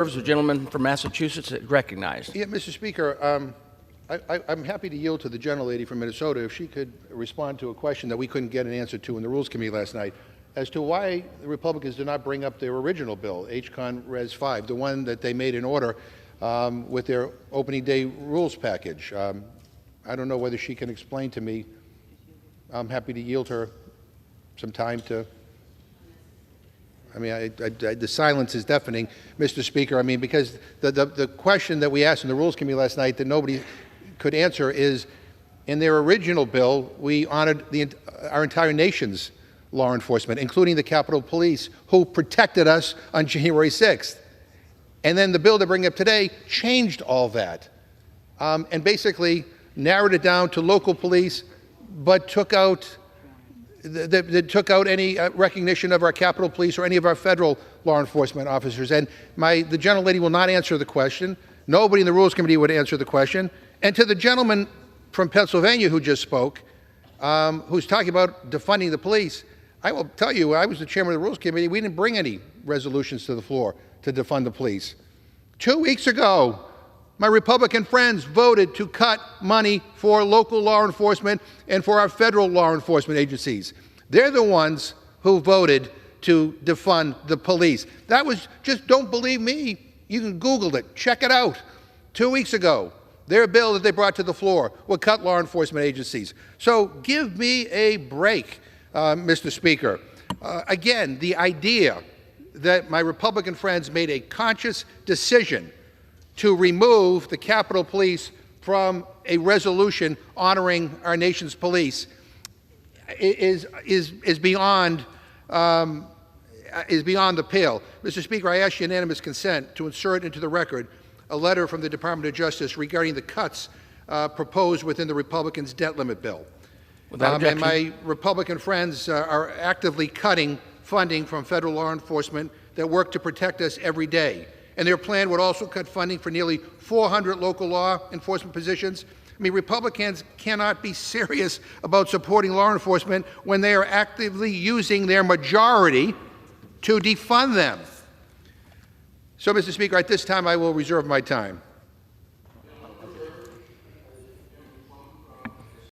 The gentleman from Massachusetts is recognized. Yeah, Mr. Speaker, I'm happy to yield to the gentlelady from Minnesota if she could respond to a question that we couldn't get an answer to in the Rules Committee last night as to why the Republicans did not bring up their original bill, H-Con Res 5, the one that they made in order with their opening day rules package. I don't know whether she can explain to me. I'm happy to yield her some time to. I mean, the silence is deafening, Mr. Speaker. I mean, because the question that we asked in the Rules Committee last night that nobody could answer is, in their original bill, we honored our entire nation's law enforcement, including the Capitol Police, who protected us on January 6th. And then the bill they're bringing up today changed all that and basically narrowed it down to local police, but took out any recognition of our Capitol Police or any of our federal law enforcement officers. And the gentlelady will not answer the question. Nobody in the Rules Committee would answer the question. And to the gentleman from Pennsylvania who just spoke, who's talking about defunding the police, I will tell you, I was the chairman of the Rules Committee. We didn't bring any resolutions to the floor to defund the police. 2 weeks ago, my Republican friends voted to cut money for local law enforcement and for our federal law enforcement agencies. They're the ones who voted to defund the police. That was just, don't believe me, you can Google it, check it out. 2 weeks ago, their bill that they brought to the floor would cut law enforcement agencies. So give me a break, Mr. Speaker. Again, the idea that my Republican friends made a conscious decision to remove the Capitol Police from a resolution honoring our nation's police is beyond the pale. Mr. Speaker, I ask unanimous consent to insert into the record a letter from the Department of Justice regarding the cuts proposed within the Republicans' debt limit bill. And my Republican friends are actively cutting funding from federal law enforcement that work to protect us every day. And their plan would also cut funding for nearly 400 local law enforcement positions. I mean, Republicans cannot be serious about supporting law enforcement when they are actively using their majority to defund them. So, Mr. Speaker, at this time, I will reserve my time.